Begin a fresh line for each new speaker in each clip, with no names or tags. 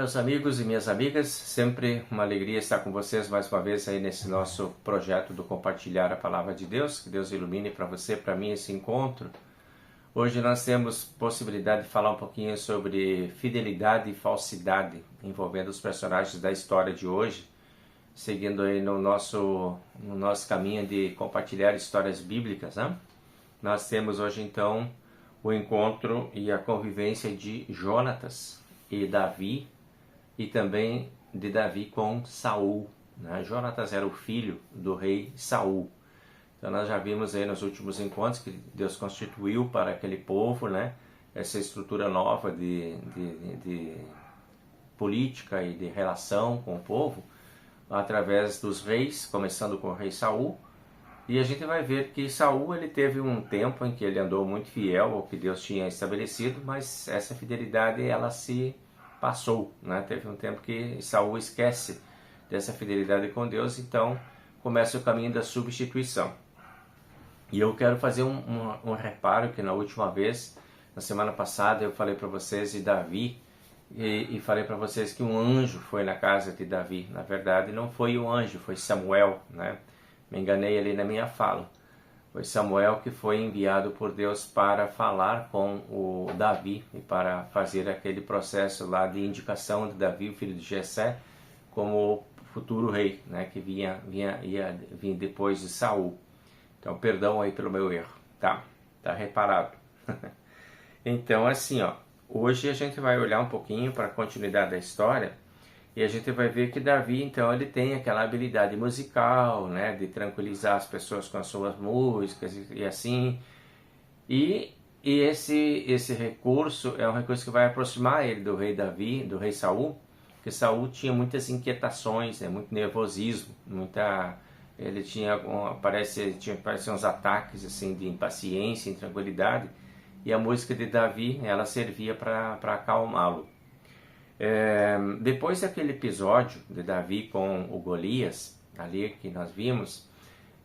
meus amigos e minhas amigas, sempre uma alegria estar com vocês mais uma vez aí nesse nosso projeto do compartilhar a palavra de Deus. Que Deus ilumine para você, para mim, esse encontro. Hoje nós temos possibilidade de falar um pouquinho sobre fidelidade e falsidade, envolvendo os personagens da história de hoje, seguindo aí no nosso caminho de compartilhar histórias bíblicas, né? Nós temos hoje então o encontro e a convivência de Jonatas e Davi, e também de Davi com Saul, né? Jonatas era o filho do rei Saul. Então nós já vimos aí nos últimos encontros que Deus constituiu para aquele povo, né, essa estrutura nova de política e de relação com o povo, através dos reis, começando com o rei Saul. E a gente vai ver que Saul ele teve um tempo em que ele andou muito fiel ao que Deus tinha estabelecido, mas essa fidelidade ela se passou, né? Teve um tempo que Saul esquece dessa fidelidade com Deus, então começa o caminho da substituição. E eu quero fazer um reparo que na última vez, na semana passada, eu falei para vocês de Davi e falei para vocês que um anjo foi na casa de Davi. Na verdade não foi um anjo, foi Samuel, né? Me enganei ali na minha fala. Foi Samuel que foi enviado por Deus para falar com o Davi e para fazer aquele processo lá de indicação de Davi, o filho de Jessé, como futuro rei, né, que ia vir depois de Saul. Então, perdão aí pelo meu erro, tá reparado. Então, assim, ó, hoje a gente vai olhar um pouquinho para a continuidade da história. E a gente vai ver que Davi, então, ele tem aquela habilidade musical, né, de tranquilizar as pessoas com as suas músicas e assim. E esse recurso é um recurso que vai aproximar ele do rei Davi, do rei Saul, porque Saul tinha muitas inquietações, né, muito nervosismo, ele parece uns ataques assim de impaciência, intranquilidade, e a música de Davi, ela servia para acalmá-lo. Depois daquele episódio de Davi com o Golias, ali que nós vimos,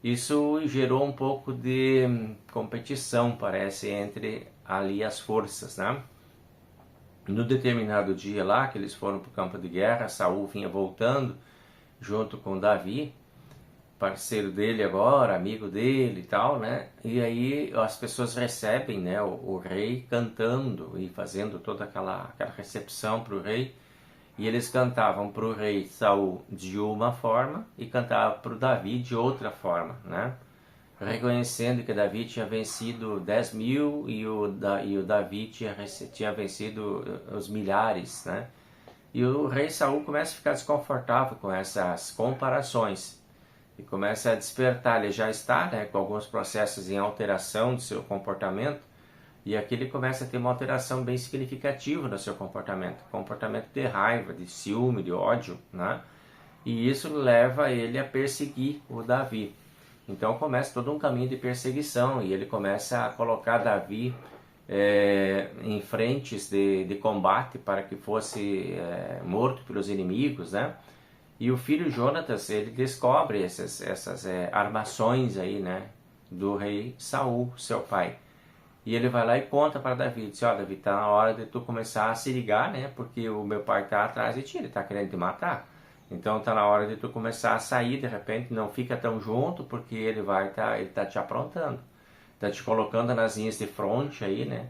isso gerou um pouco de competição, parece, entre ali as forças, né? No determinado dia lá, que eles foram para o campo de guerra, Saul vinha voltando junto com Davi, parceiro dele agora, amigo dele e tal, né? E aí as pessoas recebem, né, o rei cantando e fazendo toda aquela recepção para o rei. E eles cantavam para o rei Saul de uma forma e cantavam para o Davi de outra forma, né? Reconhecendo que Davi tinha vencido 10.000 e o Davi tinha vencido os milhares, né? E o rei Saul começa a ficar desconfortável com essas comparações. E começa a despertar, ele já está, né, com alguns processos em alteração do seu comportamento, e aqui ele começa a ter uma alteração bem significativa no seu comportamento de raiva, de ciúme, de ódio, né? E isso leva ele a perseguir o Davi. Então começa todo um caminho de perseguição, e ele começa a colocar Davi em frentes de combate para que fosse morto pelos inimigos, né? E o filho Jonatas, ele descobre essas armações aí, né, do rei Saul, seu pai. E ele vai lá e conta para Davi, diz, ó, Davi, tá na hora de tu começar a se ligar, né, porque o meu pai tá atrás de ti, ele tá querendo te matar. Então tá na hora de tu começar a sair, de repente, não fica tão junto, porque ele tá te aprontando. Tá te colocando nas linhas de fronte aí, né,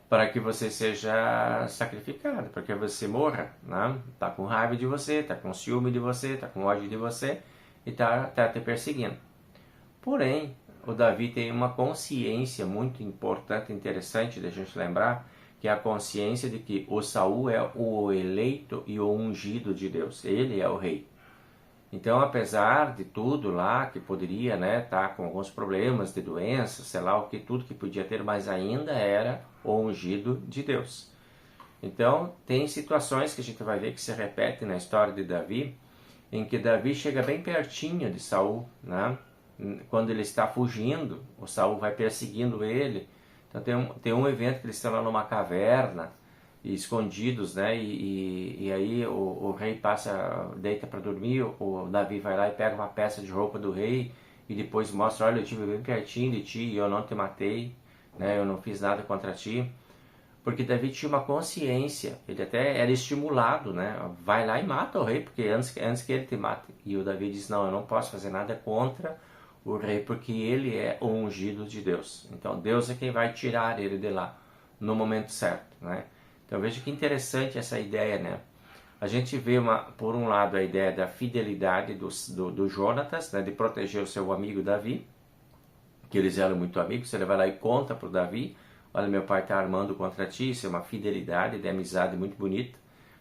para que você seja sacrificado, para que você morra, né? Tá com raiva de você, tá com ciúme de você, tá com ódio de você e tá te perseguindo. Porém, o Davi tem uma consciência muito importante, interessante de a gente lembrar, que é a consciência de que o Saul é o eleito e o ungido de Deus, ele é o rei. Então, apesar de tudo lá, que poderia, né, tá com alguns problemas de doença, sei lá o que, tudo que podia ter, mas ainda era o ungido de Deus. Então, tem situações que a gente vai ver que se repetem na história de Davi, em que Davi chega bem pertinho de Saul, né? Quando ele está fugindo, o Saul vai perseguindo ele. Então, tem um evento que eles estão lá numa caverna, escondidos, né? E aí o rei deita para dormir, o Davi vai lá e pega uma peça de roupa do rei e depois mostra, olha, eu estive bem pertinho de ti e eu não te matei, né? Eu não fiz nada contra ti. Porque Davi tinha uma consciência, ele até era estimulado, né? Vai lá e mata o rei, porque antes que ele te mate. E o Davi diz, não, eu não posso fazer nada contra o rei, porque ele é o ungido de Deus. Então Deus é quem vai tirar ele de lá, no momento certo, né? Então veja que interessante essa ideia, né? A gente vê, por um lado, a ideia da fidelidade do Jonatas, né? De proteger o seu amigo Davi, que eles eram muito amigos. Ele vai lá e conta para o Davi, olha, meu pai está armando contra ti. Isso é uma fidelidade de amizade muito bonita,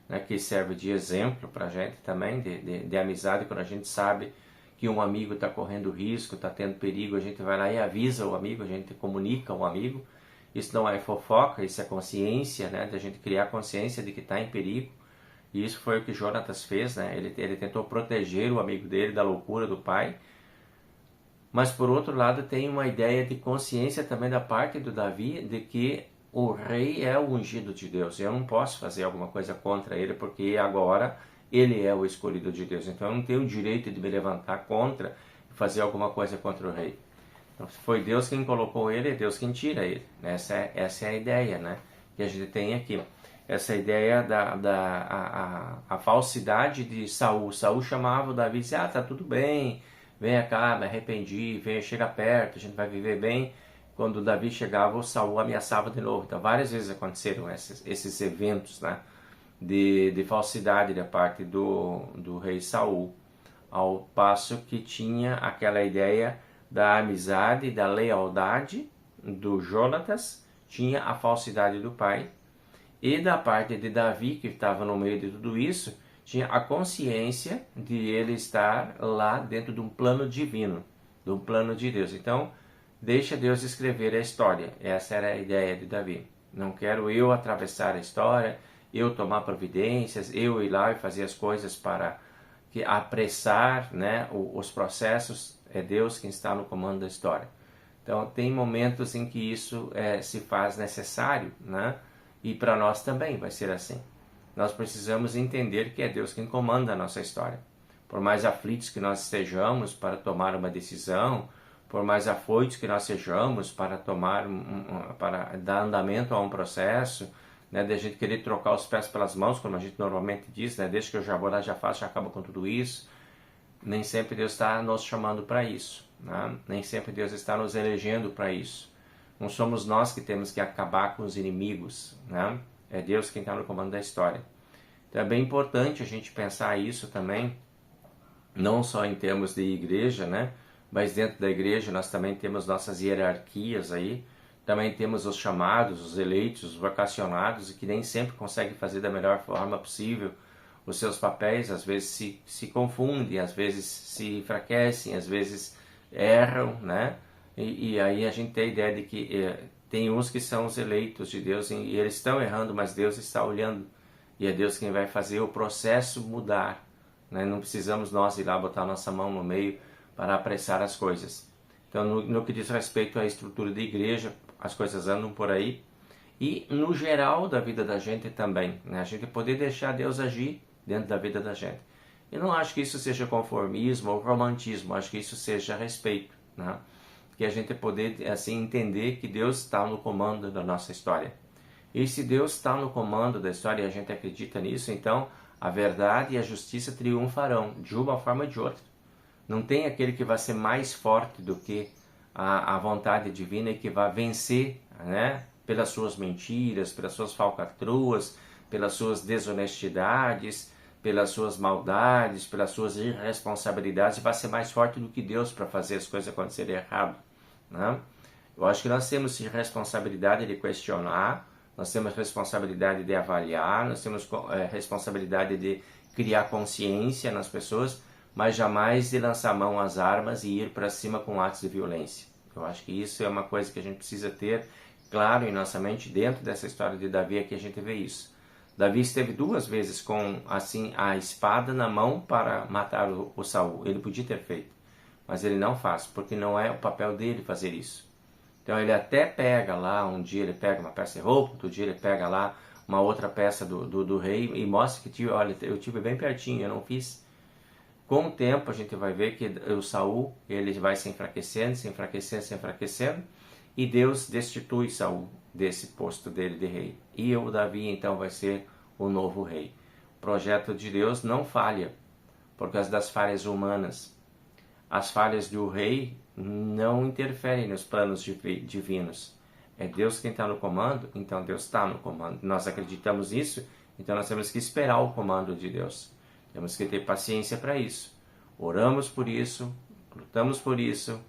né, que serve de exemplo para a gente também, de amizade. Quando a gente sabe que um amigo está correndo risco, está tendo perigo, a gente vai lá e avisa o amigo, a gente comunica o amigo. Isso não é fofoca, isso é consciência, né, de a gente criar consciência de que está em perigo. E isso foi o que Jonatas fez, né, ele tentou proteger o amigo dele da loucura do pai. Mas por outro lado tem uma ideia de consciência também da parte do Davi de que o rei é o ungido de Deus. Eu não posso fazer alguma coisa contra ele porque agora ele é o escolhido de Deus. Então eu não tenho o direito de me levantar contra e fazer alguma coisa contra o rei. Então, se foi Deus quem colocou ele, é Deus quem tira ele. Essa é a ideia, né, que a gente tem aqui. Essa ideia a falsidade de Saul. Saul chamava o Davi e dizia, tá tudo bem, venha cá, me arrependi, venha, chega perto, a gente vai viver bem. Quando Davi chegava, o Saul ameaçava de novo. Então várias vezes aconteceram esses eventos, né, de falsidade da parte do rei Saul, ao passo que tinha aquela ideia da amizade, da lealdade do Jonatas, tinha a falsidade do pai, e da parte de Davi, que estava no meio de tudo isso, tinha a consciência de ele estar lá dentro de um plano divino, de um plano de Deus. Então, deixa Deus escrever a história. Essa era a ideia de Davi. Não quero eu atravessar a história, eu tomar providências, eu ir lá e fazer as coisas para apressar, né, os processos. É Deus quem está no comando da história. Então, tem momentos em que isso se faz necessário, né? E para nós também vai ser assim. Nós precisamos entender que é Deus quem comanda a nossa história. Por mais aflitos que nós estejamos para tomar uma decisão, por mais afoitos que nós sejamos para para dar andamento a um processo, né, de a gente querer trocar os pés pelas mãos, como a gente normalmente diz, né, deixa que eu já vou lá, já faço, já acabo com tudo isso. Nem sempre Deus está nos chamando para isso, né? Nem sempre Deus está nos elegendo para isso. Não somos nós que temos que acabar com os inimigos, né? É Deus quem está no comando da história. Então é bem importante a gente pensar isso também, não só em termos de igreja, né? Mas dentro da igreja nós também temos nossas hierarquias aí, também temos os chamados, os eleitos, os vocacionados, que nem sempre conseguem fazer da melhor forma possível os seus papéis, às vezes se confundem, às vezes se enfraquecem, às vezes erram, né? E aí a gente tem a ideia de que tem uns que são os eleitos de Deus e eles estão errando, mas Deus está olhando. E é Deus quem vai fazer o processo mudar, né? Não precisamos nós ir lá botar nossa mão no meio para apressar as coisas. Então, no que diz respeito à estrutura da igreja, as coisas andam por aí. E no geral da vida da gente também, né? A gente poder deixar Deus agir dentro da vida da gente. Eu não acho que isso seja conformismo ou romantismo, acho que isso seja respeito, né? Que a gente poder assim entender que Deus está no comando da nossa história. E se Deus está no comando da história e a gente acredita nisso, então a verdade e a justiça triunfarão de uma forma ou de outra. Não tem aquele que vai ser mais forte do que a vontade divina e que vai vencer, né? Pelas suas mentiras, pelas suas falcatruas, pelas suas desonestidades, pelas suas maldades, pelas suas irresponsabilidades, vai ser mais forte do que Deus para fazer as coisas acontecerem errado, né? Eu acho que nós temos responsabilidade de questionar, nós temos responsabilidade de avaliar, nós temos responsabilidade de criar consciência nas pessoas, mas jamais de lançar mão às armas e ir para cima com atos de violência. Eu acho que isso é uma coisa que a gente precisa ter claro em nossa mente. Dentro dessa história de Davi aqui a gente vê isso. Davi esteve 2 vezes com assim a espada na mão para matar o Saul. Ele podia ter feito, mas ele não faz, porque não é o papel dele fazer isso. Então ele até pega lá, um dia ele pega uma peça de roupa, outro dia ele pega lá uma outra peça do rei e mostra que, olha, eu tive bem pertinho, eu não fiz. Com o tempo a gente vai ver que o Saul ele vai se enfraquecendo, se enfraquecendo, se enfraquecendo, e Deus destitui Saul desse posto dele de rei. E o Davi então vai ser o novo rei. O projeto de Deus não falha por causa das falhas humanas. As falhas do rei não interferem nos planos divinos. É Deus quem está no comando, então Deus está no comando. Nós acreditamos nisso, então nós temos que esperar o comando de Deus. Temos que ter paciência para isso. Oramos por isso, lutamos por isso,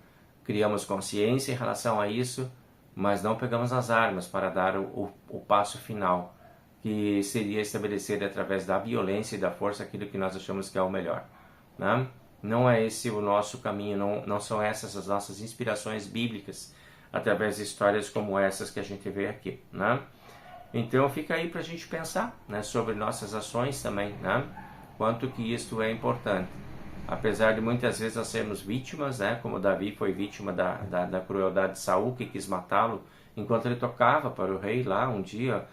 criamos consciência em relação a isso, mas não pegamos as armas para dar o passo final, que seria estabelecer através da violência e da força aquilo que nós achamos que é o melhor. Né? Não é esse o nosso caminho, não são essas as nossas inspirações bíblicas, através de histórias como essas que a gente vê aqui. Né? Então fica aí para a gente pensar, né, sobre nossas ações também, né? Quanto que isto é importante. Apesar de muitas vezes nós sermos vítimas, né, como Davi foi vítima da crueldade de Saul, que quis matá-lo, enquanto ele tocava para o rei lá, um dia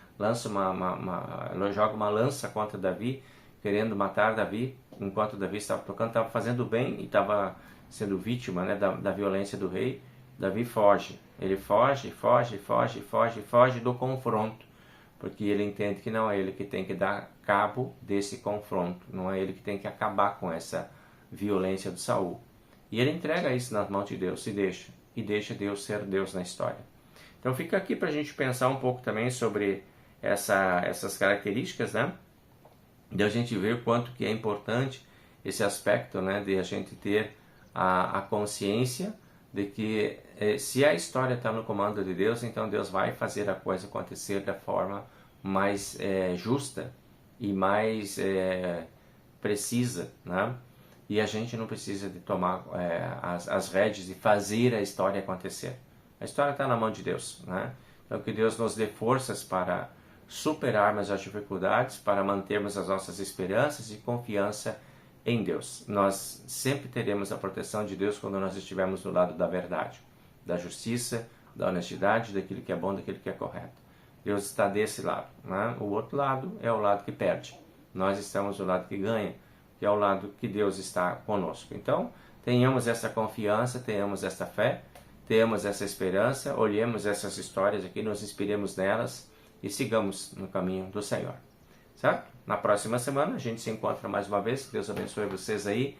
joga uma lança contra Davi, querendo matar Davi, enquanto Davi estava tocando, estava fazendo bem e estava sendo vítima, né, da violência do rei. Davi foge, ele foge do confronto, porque ele entende que não é ele que tem que dar cabo desse confronto, não é ele que tem que acabar com essa violência de Saul. E ele entrega isso nas mãos de Deus e deixa Deus ser Deus na história. Então fica aqui para a gente pensar um pouco também sobre essas características, né? De a gente ver o quanto que é importante esse aspecto, né? De a gente ter a consciência de que se a história está no comando de Deus, então Deus vai fazer a coisa acontecer da forma mais justa e mais precisa, né? E a gente não precisa de tomar as rédeas e fazer a história acontecer. A história está na mão de Deus, né? Então que Deus nos dê forças para superarmos as dificuldades, para mantermos as nossas esperanças e confiança em Deus. Nós sempre teremos a proteção de Deus quando nós estivermos do lado da verdade, da justiça, da honestidade, daquilo que é bom, daquilo que é correto. Deus está desse lado, né? O outro lado é o lado que perde. Nós estamos do lado que ganha, que é o lado que Deus está conosco. Então, tenhamos essa confiança, tenhamos essa fé, tenhamos essa esperança, olhemos essas histórias aqui, nos inspiremos nelas e sigamos no caminho do Senhor. Certo? Na próxima semana a gente se encontra mais uma vez. Que Deus abençoe vocês aí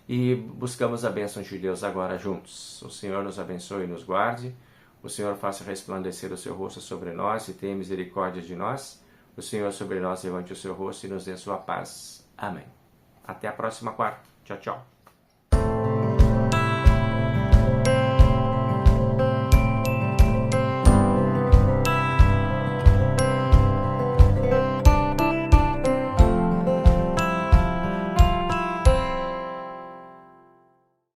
e buscamos a bênção de Deus agora juntos. O Senhor nos abençoe e nos guarde. O Senhor faça resplandecer o seu rosto sobre nós e tenha misericórdia de nós. O Senhor sobre nós levante o seu rosto e nos dê sua paz. Amém. Até a próxima quarta. Tchau, tchau.